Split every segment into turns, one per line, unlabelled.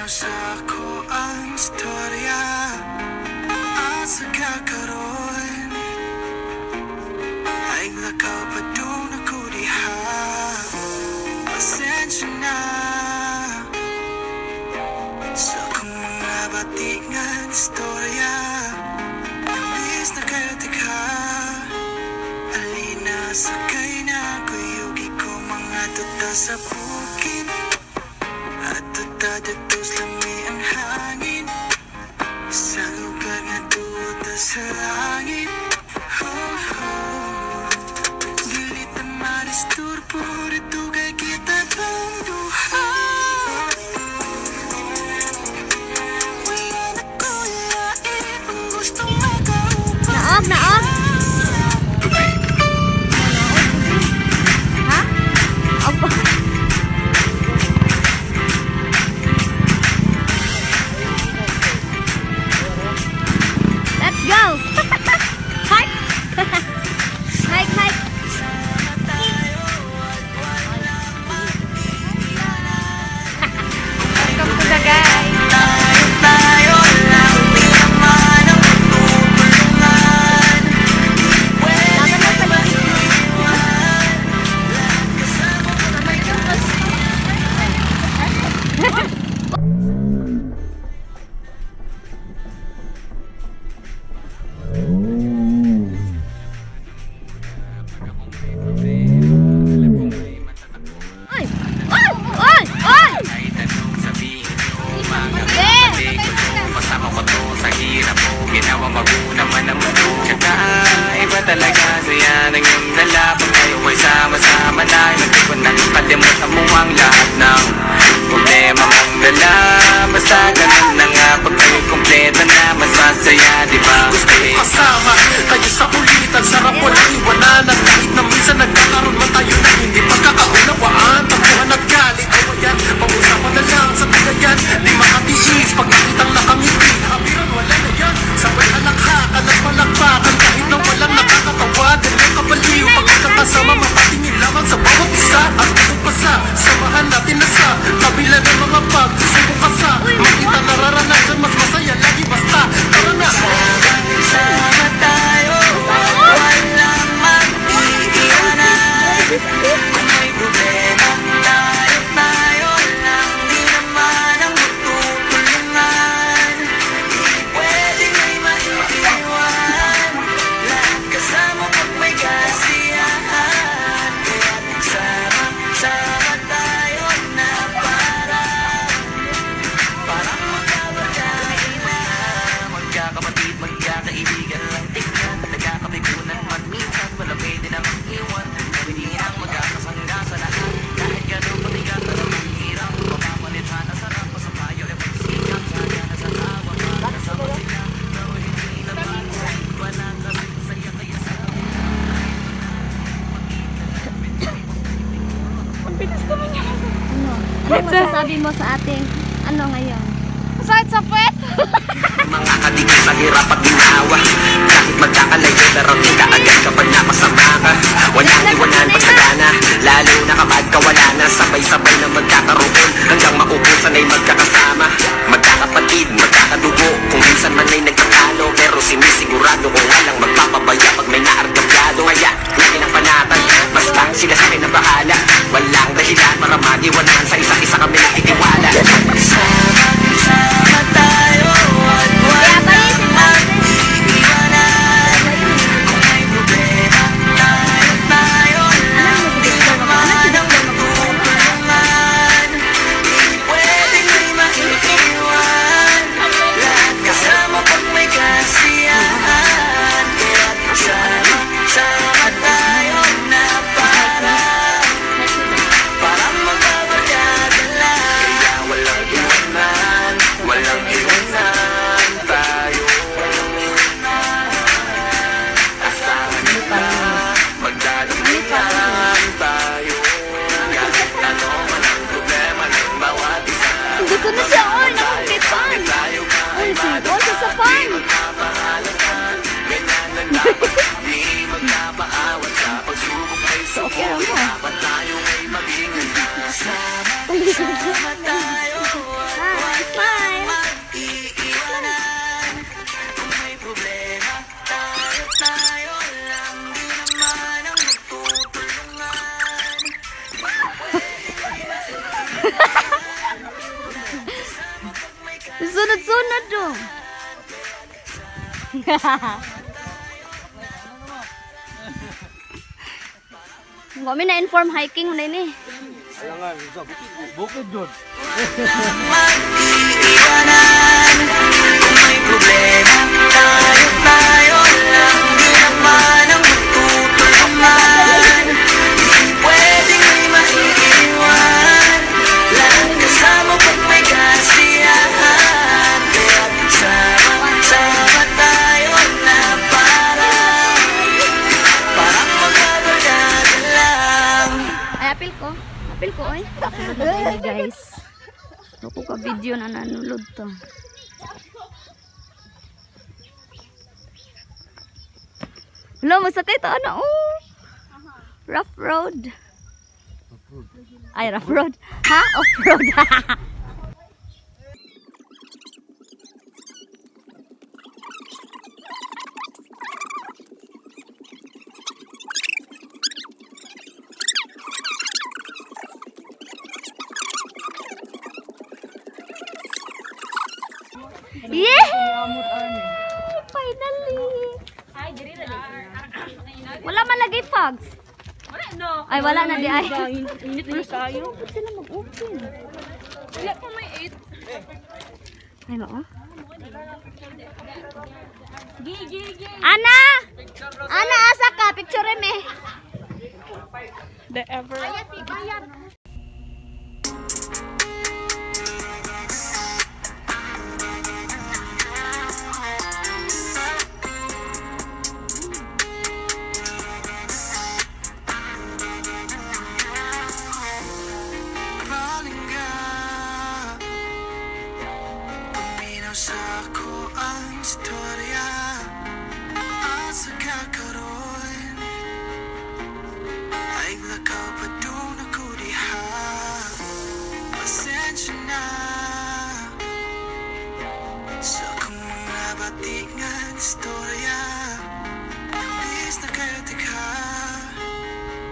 sa ako ang istorya at sa kakaroon ay lakaw pa doon ako diha. Pasensya na sa kung mga batingan istorya. Imbis na kayo tika alina sakay na kuyugi ko mga tuta sa bukid at tuta datos lami ang hangin sa lugar nga tuta sa langit. Oh, oh. Gilit na maristurbo dito kay kita ng duha. Wala na kulain kung gustong makaupa.
Naog. Ha? Opo. Let's go! Hike! Hike, hike! Welcome to the guys!
Tayo lang, di naman ang tutulungan. Pwede na mag-iwan. Kasama ko na may
Oy! Oy! Oy! Oy!
Kasama ko to sa hirap mo. Ginawa maguna man ang mundo. Tsaka iba talaga saya ng iyong dala. Pag tayo ay sama-sama na, hindi ko nakikalimutan mo ang lahat ng problema mong dala. Basta ganun na nga, pag tayo kompleto na, mas masaya, di ba? Gusto ko kasama kayo sa ulitan. Sarap walang iwanan. Kahit na minsan nagkakaroon man tayo na hindi pagkakaunawaan. Tampuhan at galit, kawayan, pag-usapan na lang sa tagayan. Di makatiis, pag nakitang nakangiti, habiran wala na yan. Sabay alakhakan at palakpakan, kahit na walang nakakatawa. Ganyan kabaliw, pag nakakasama, mapatingin lamang sa bawat isa. At itong pasa, samahan natin na sa kabila ng mga pagsubok kasa. Makita nararanasan, mas masaya lagi basta. Tara na! Sama tayo, walang mag-iiwanan. Kung may problema, tayo lang, di naman ang magtutulungan. Di pwedeng may maiiwan, lahat kasama pag may kasiyahan. Kaya't sama tayo na parang magkakapatid, magkakaibigan lang tingnan. Nagkakapigunan man minsan, wala pwede namang iwan. Pwede ang magkakasangga sa lahat. Kahit gano'n patigat na lang ang hirap, mapapalit sana sarap pa sa payo e pagsikap. Saya na sa tawa, kasama sila, pero hindi naman wala kasi masaya kaya sa
Ano masasabi mo sa ating ano ngayon? Masakit sa puwet!
mga katigas sa hirap at ginawa. Kahit magkakalayo, darating ka agad kapag napasama ka. Walang iwanan pagsagana, lalo na kapag kawala na. Sabay-sabay na magkakaroon hanggang maubusan ay magkakasama. Magkakapatid, magkakadugo, kung minsan man ay nagtatalo. Pero sinisigurado kung walang magpapabaya pag may naargabyado. Kaya, lagi ng panatan, basta sila sa akin ang bahala. Walang dahilan para mag-iwanan, sa isa't isa kami nagtitiwala. Sama tayo at walang mag-iiwanan. Kung may problema, tayo lang, di naman
Dong. Kami na-inform hiking na ini.
Alangan, sa bukid yun.
Mag-iiwanan kung may problema. Tayo lang, di naman ang magtutulungan. Pwedeng may maiiwan lang kasama pag may kasiyahan. Kaya sama-sama tayo na parang magkagagada lang.
Ay, apil ko. Apil ko, oy. Kasunod na ini, guys. Ako ka video na nanulod to. Hello, masakit. Ano? Oh. Rough road. Ay, rough road. Ha? Off-road. Yeah! Finally! Wala man lagi fogs. Ay, wala na di ay.
Init na tayo.
Ba't sila mag-open?
Wala pa may 8.
Ay, mao.
Gigi.
Ana! Ana, asa ka? Picture me.
The ever.
Palingga, paminaw sa ako ang istorya at sa kakaroon ay lakaw pa doon ako diha. Pasensya na sa akong mga batingan istorya. Imbis na kayo tika,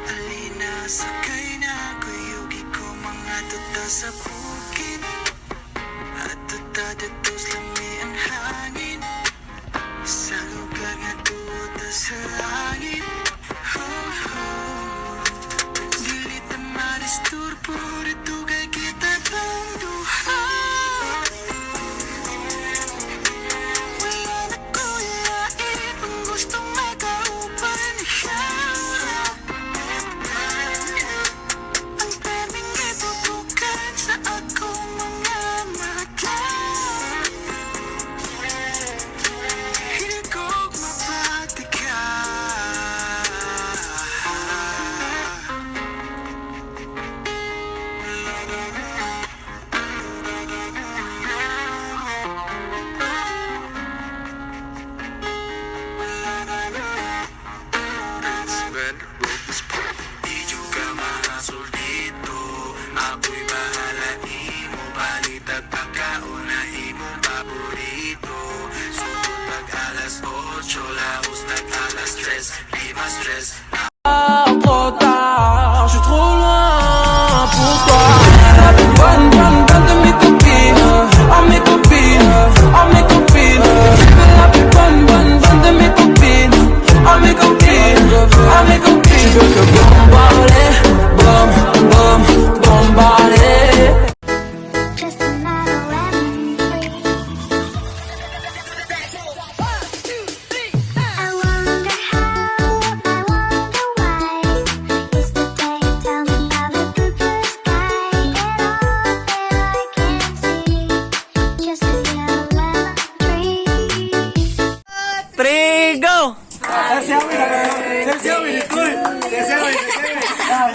alina sakay na kuyugi ko mga tuta sa bukid at tuta dito lami ang hangin sa lugar nga tuod na sa langit. Dilit na manisturbo dito kay kita pang duha. Wala na kulain kung gustong makaupan siya. Ang pwedeng itutukan sa akong mga mata. Hindi ko mapatika. Di juga mahasol dito. Ako'y bahala imo. Balit at pagkaon na imong paborito. Sugod pag alas 8, laos nag alas 3. Di ma stress.
Trop tard, je suis trop loin pour toi. Bonne de mes copines, oh mes copines, oh mes copines. Je veux la plus bonne de mes copines, oh mes copines, oh mes copines. Je veux que bombarder, bombarder.
Just another lemon tree. I wonder how, I wonder why. Yesterday you tell me about the blue sky, and all that I can see, just a yellow lemon tree.
Trigo!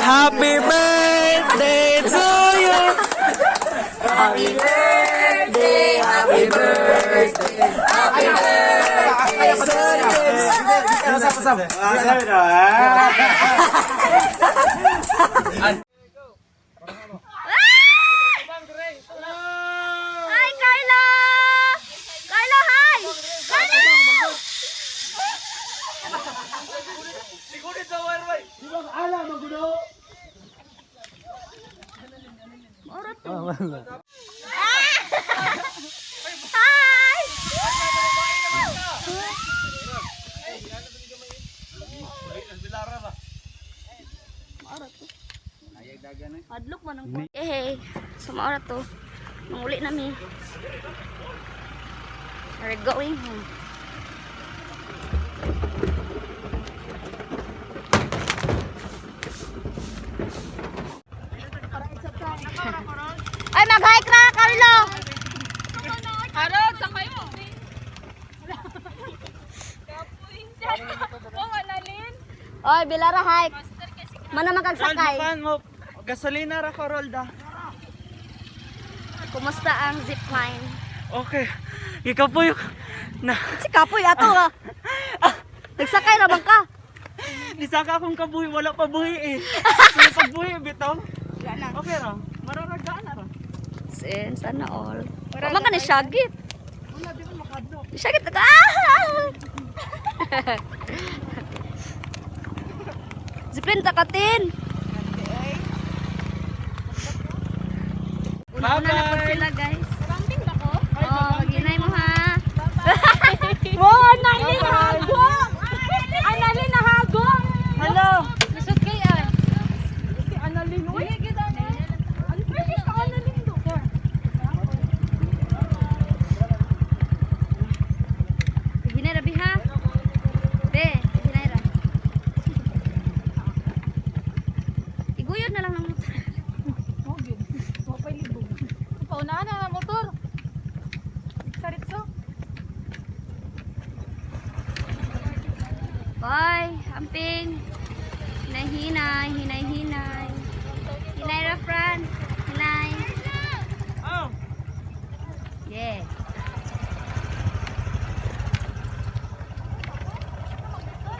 Happy birthday to you. Happy birthday, happy birthday, happy
Hi, Carlo! Carlo, hi! Carlo! Hi!
Hadlok man ang
Hey, sama oras to. Manguli nami. We're going home. Ay, mag-hike na, Carlo!
Harod, sa kayo. Oh, analin.
Oy, Bilara hike. Mana magagsakay?
mo gasolina ra ko rolda.
Kumusta ang zipline?
Okay. Ikaw po yung
Si Kapoy ato ha. Nagsakay ra bang ka?
nisaka akong kabuhi, wala pa buhi eh. Wala pa buhi bitaw. Okay ra. Mararagaan na ra.
Sin, sana all. Maka ni Shagit.
Wala di man makadlo.
Shagit ka. Ah! Zipline takatin. Una-una na po sila guys.
Camping ba ko?
Oh, maginay mo ha.
Mo, analin na hagong. Analin na hagong.
Hello.
Lisod kayo ay. Si analin. Uy, gida na. Ano pwede ka analin do?
Maginay ra biha. Be, maginay ra. Iguyod na lang ng motor.
Paunahan na ng motor. Saritso.
Bye, amping. Hinay-hinay, hinay-hinay. Hinay ra, Fran. Hinay.
Oh.
Yeah.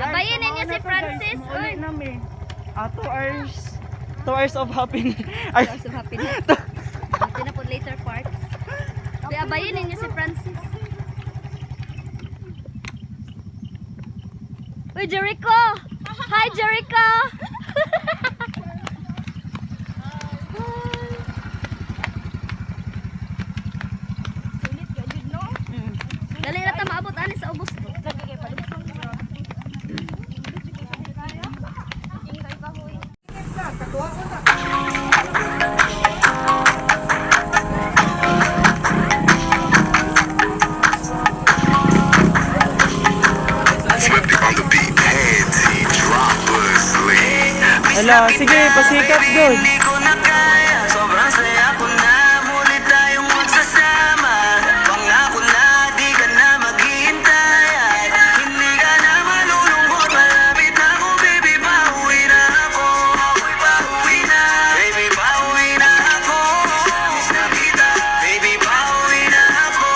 Abayin ninyo si Francis. Oy.
Nami. 2 hours. 2 hours of happiness. Ay,
Hours of happiness. Ito na po later parts. Kaya abayin ninyo si Francis. Uy, Jericho! Hi, Jericho! Dali na ta maabot ani sa Augusto.
Hala, sige, pasikat doon.
Hindi ko na kaya, sobrang saya ko na. Muli tayong magsasama. Pangako na di ka na maghihintay. Hindi ka na malulungkot. Malapit na ako, baby, pauwi na ako. Ako'y pauwi na. Baby, pauwi na ako. Miss na kita. Baby, pauwi na ako.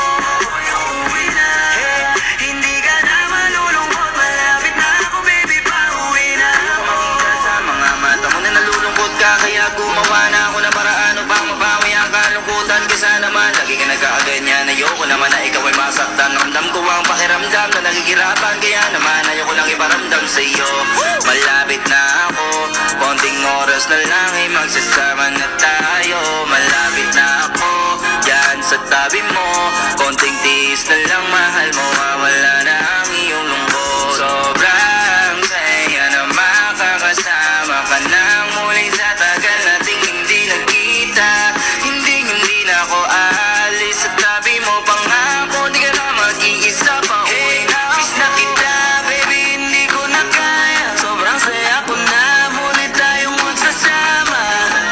Ako'y uuwi na. Hey, hindi ka na malulungkot. Malapit na ako, baby, pauwi na ako. Sa mga mata mo na nalulungkot ka, kaya gumawa na ako ng paraan upang mabawi ang kalungkutan. Kesa naman lagi ka nagkakaganyan. Ayoko naman na ikaw ay masaktan. Ramdam ko ang pakiramdam na nagigirapan. Kaya naman ayoko lang iparamdam sa iyo. Malapit na ako, konting oras na lang ay magsasama na tayo. Malapit na ako, yan sa tabi mo. Konting tiis na lang, mahal mo, wala na ang iyong lungkot. Sobrang saya na makakasama ka nang muli sa tagal nating hindi nagkita. Hindi na ako aalis sa tabi mo. Pangako di ka na mag-iisa pa. Hey, miss na kita, baby, hindi ko na kaya. Sobrang saya ko na, muli tayong magsasama.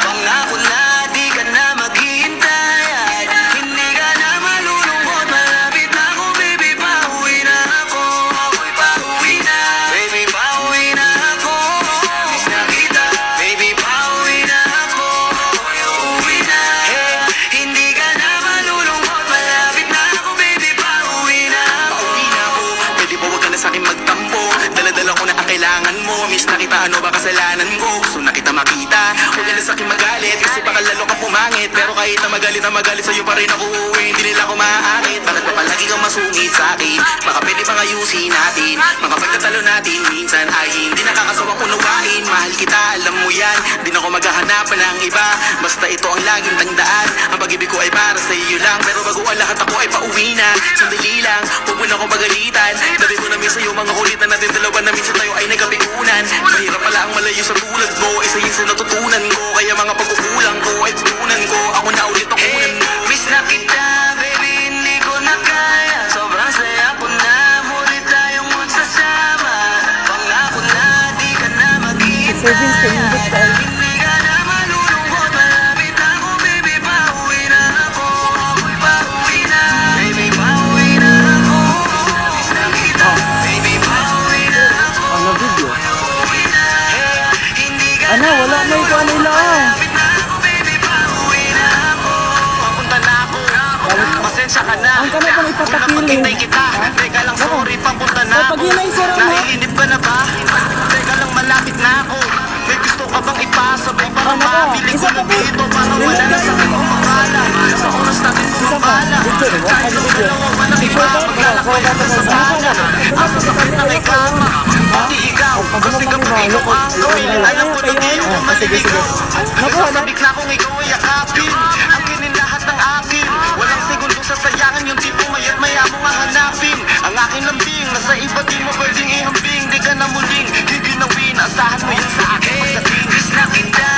Pangako na di ka na maghihintay. Hindi ka na malulungkot. Malapit na ako, baby, pauwi na ako. Ako'y pauwi na. Baby, pauwi na ako. Miss na kita, baby, pauwi na ako. Ako'y uuwi na. Hey, hindi ka na malulungkot. Malapit na ako, baby, pauwi na ako. Pauwi na ako. Pwede ba huwag ka na sa'kin magtampo? Dala-dala ko na ang kailangan mo. Miss na kita, ano ba kasalanan ko? Gusto na kita makita. Huwag ka na sa'kin magalit, kasi baka lalo ka pumangit. Pero kahit na magalit sa'yo pa rin ako uuwi. Hindi nila ako maaakit. Bakit pa palagi kang masungit sa'kin? Baka pwede bang ayusin natin? Mga pagtatalo natin minsan ay hindi nakakasawang unawain. Mahal kita, alam mo yan. Di na ako maghahanapan ng iba. Basta ito ang laging tandaan. Ang pag-ibig ko ay para sa iyo lang. Pero bago ang lahat ako ay pauwi na. Sandali lang, huwag mo na akong pagalitan. Dati ko namin sa'yo mga kulitan natin dalawa na minsan tayo ay nagkapikunan. Mahirap pala ang malayo sa tulad mo. Isa yun sa natutunan ko. Kaya mga pagkukulang ko ay tutunan ko. Ako na ulit ang unan mo. Miss na kita, baby, hindi ko na kaya. Sobrang saya ko na, muli tayong magsasama. Pangako na, di ka na mag-iintay. Hindi ka na malulungkot, malapit ako, baby, pauwi na ako. Ako'y pauwi na, baby, pauwi na ako. Miss na kita, baby, pauwi na ako.
Ano video?
Pauwi na, hindi ka
Ano, wala na ito ano nila ah.
malapit na ako, baby, pauwi na ako. Papunta na ako, pasensya ka na.
Ang kana bang ipapakiling?
Napagkintay kita, teka lang, sorry, papunta na ako.
paghinay, sir, ano?
Naiinip ka na ba? Teka lang, malapit na ako. May gusto ka bang ipasabay para
Ano ka?
mabili ko
Isa
na
pa po.
dito? Para wala na sa akin kumakaala. Sa oras natin kumabala.
Video, di ba?
Kahit
Ano
ang
video?
dalawa ba ng iba, maglalakbay hanggang sa bala. Asa sakit na may kama, pati ikaw. Kasi kapag ikaw ang gawin, alam ko na di ako maliligaw. Nasasabik na kung ikaw ay yakapin. Ang kinin lahat ng akin. Walang segundo sasayangan yung tipo mayat maya mo nga hanapin. Ang aking lambing, nasa iba di mo pwedeng ihambing. Di ka na muling giginawin, asahan mo yun sa akin pagdating. Miss na kita,